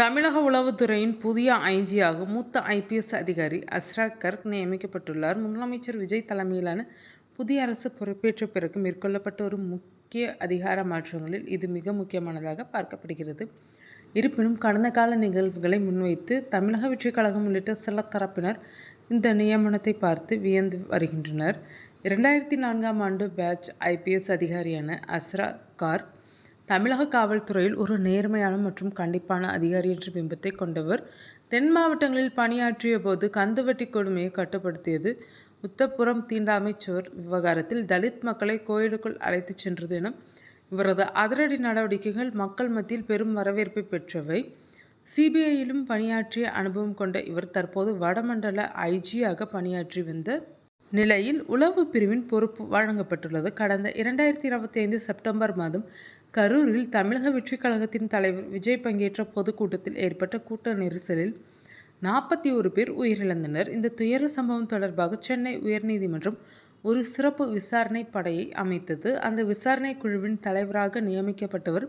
தமிழக உளவுத்துறையின் புதிய ஐஜியாக மூத்த ஐபிஎஸ் அதிகாரி அஸ்ரா கர்க் நியமிக்கப்பட்டுள்ளார். முதலமைச்சர் விஜய் தலைமையிலான புதிய அரசு பொறுப்பேற்ற பிறகு மேற்கொள்ளப்பட்ட ஒரு முக்கிய அதிகார மாற்றங்களில் இது மிக முக்கியமானதாக பார்க்கப்படுகிறது. இருப்பினும் கடந்த கால நிகழ்வுகளை முன்வைத்து தமிழக வெற்றிக் கழகம் உள்ளிட்ட சில தரப்பினர் இந்த நியமனத்தை பார்த்து வியந்து வருகின்றனர். 2004ஆம் ஆண்டு பேட்ச் ஐபிஎஸ் அதிகாரியான அஸ்ரா கார்க் தமிழக காவல்துறையில் ஒரு நேர்மையான மற்றும் கண்டிப்பான அதிகாரி என்ற பிம்பத்தை கொண்டவர். தென் மாவட்டங்களில் பணியாற்றிய போது கந்துவட்டி கொடுமையை கட்டுப்படுத்தியது, உத்தப்புறம் தீண்டாமை சுவர் விவகாரத்தில் தலித் மக்களை கோயிலுக்குள் அழைத்துச் சென்றது என இவரது அதிரடி நடவடிக்கைகள் மக்கள் மத்தியில் பெரும் வரவேற்பை பெற்றவை. சிபிஐயிலும் பணியாற்றிய அனுபவம் கொண்ட இவர் தற்போது வடமண்டல ஐஜியாக பணியாற்றி வந்த நிலையில் உளவு பிரிவின் பொறுப்பு வழங்கப்பட்டுள்ளது. கடந்த 2025 செப்டம்பர் மாதம் கரூரில் தமிழக வெற்றிக் கழகத்தின் தலைவர் விஜய் பங்கேற்ற பொதுக்கூட்டத்தில் ஏற்பட்ட கூட்ட நெரிசலில் 41 பேர் உயிரிழந்தனர். இந்த துயர சம்பவம் தொடர்பாக சென்னை உயர்நீதிமன்றம் ஒரு சிறப்பு விசாரணை படையை அமைத்தது. அந்த விசாரணை குழுவின் தலைவராக நியமிக்கப்பட்டவர்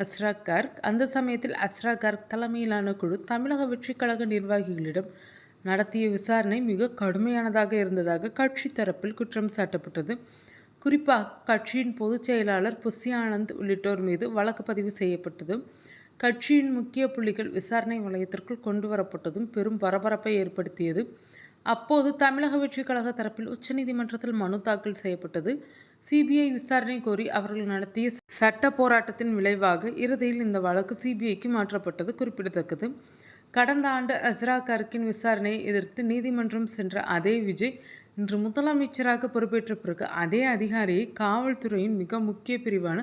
அஸ்ரா கர்க். அந்த சமயத்தில் அஸ்ரா கர்க் தலைமையிலான குழு தமிழக வெற்றிக் கழக நிர்வாகிகளிடம் நடத்திய விசாரணை மிக கடுமையானதாக இருந்ததாக கட்சி தரப்பில் குற்றம் சாட்டப்பட்டது. குறிப்பாக கட்சியின் பொதுச் செயலாளர் புசி ஆனந்த் உள்ளிட்டோர் மீது வழக்கு பதிவு செய்யப்பட்டதும், கட்சியின் முக்கிய புள்ளிகள் விசாரணை வளையத்திற்குள் கொண்டு வரப்பட்டதும் பெரும் பரபரப்பை ஏற்படுத்தியது. அப்போது தமிழக வெற்றிக் கழக தரப்பில் உச்சநீதிமன்றத்தில் மனு தாக்கல் செய்யப்பட்டது. சிபிஐ விசாரணை கோரி அவர்கள் நடத்திய சட்ட போராட்டத்தின் விளைவாக இறுதியில் இந்த வழக்கு சிபிஐக்கு மாற்றப்பட்டது குறிப்பிடத்தக்கது. கடந்த ஆண்டு அஸ்ரா கர்க்கின் விசாரணையை எதிர்த்து நீதிமன்றம் சென்ற அதே விஜய் இன்று முதலமைச்சராக பொறுப்பேற்ற பிறகு அதே அதிகாரியை காவல்துறையின் மிக முக்கிய பிரிவான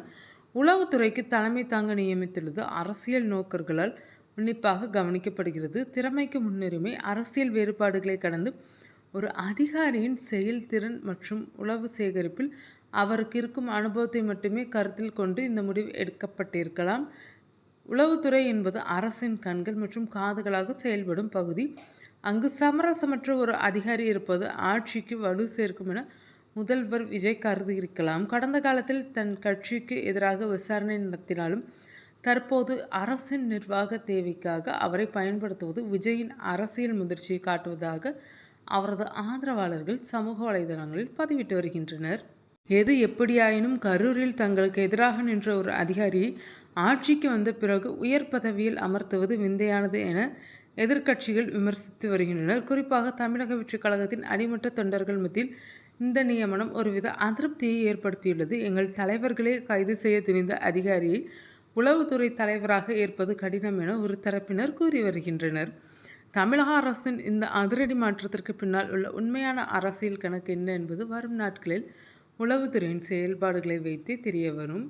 உளவுத்துறைக்கு தலைமை தாங்க நியமித்துள்ளது அரசியல் நோக்கர்களால் உன்னிப்பாக கவனிக்கப்படுகிறது. திறமைக்கு முன்னுரிமை, அரசியல் வேறுபாடுகளை கடந்து ஒரு அதிகாரியின் செயல்திறன் மற்றும் உளவு சேகரிப்பில் அவருக்கு இருக்கும் அனுபவத்தை மட்டுமே கருத்தில் கொண்டு இந்த முடிவு எடுக்கப்பட்டிருக்கலாம். உளவுத்துறை என்பது அரசின் கண்கள் மற்றும் காதுகளாக செயல்படும் பகுதி. அங்கு சமரசமற்ற ஒரு அதிகாரி இருப்பது ஆட்சிக்கு வலு சேர்க்கும் என முதல்வர் விஜய் கருதியிருக்கலாம். கடந்த காலத்தில் தன் கட்சிக்கு எதிராக விசாரணை நடத்தினாலும் தற்போது அரசின் நிர்வாக தேவைக்காக அவரை பயன்படுத்துவது விஜயின் அரசியல் முதிர்ச்சியை காட்டுவதாக அவரது ஆதரவாளர்கள் சமூக வலைதளங்களில் பதிவிட்டு வருகின்றனர். எது எப்படியாயினும் கரூரில் தங்களுக்கு எதிராக நின்ற ஒரு அதிகாரியை ஆட்சிக்கு வந்த பிறகு உயர் பதவியில் அமர்த்துவது விந்தையானது என எதிர்க்கட்சிகள் விமர்சித்து வருகின்றனர். குறிப்பாக தமிழக வெற்றிக் கழகத்தின் அடிமட்ட தொண்டர்கள் மத்தியில் இந்த நியமனம் ஒருவித அதிருப்தியை ஏற்படுத்தியுள்ளது. எங்கள் தலைவர்களே கைது செய்ய துணிந்த அதிகாரியை உளவுத்துறை தலைவராக ஏற்பது கடினம் என ஒரு தரப்பினர் கூறி வருகின்றனர். தமிழக அரசின் இந்த அதிரடி மாற்றத்திற்கு பின்னால் உள்ள உண்மையான அரசியல் கணக்கு என்ன என்பது வரும் நாட்களில் உளவுத்துறையின் செயல்பாடுகளை வைத்தே தெரிய வரும்.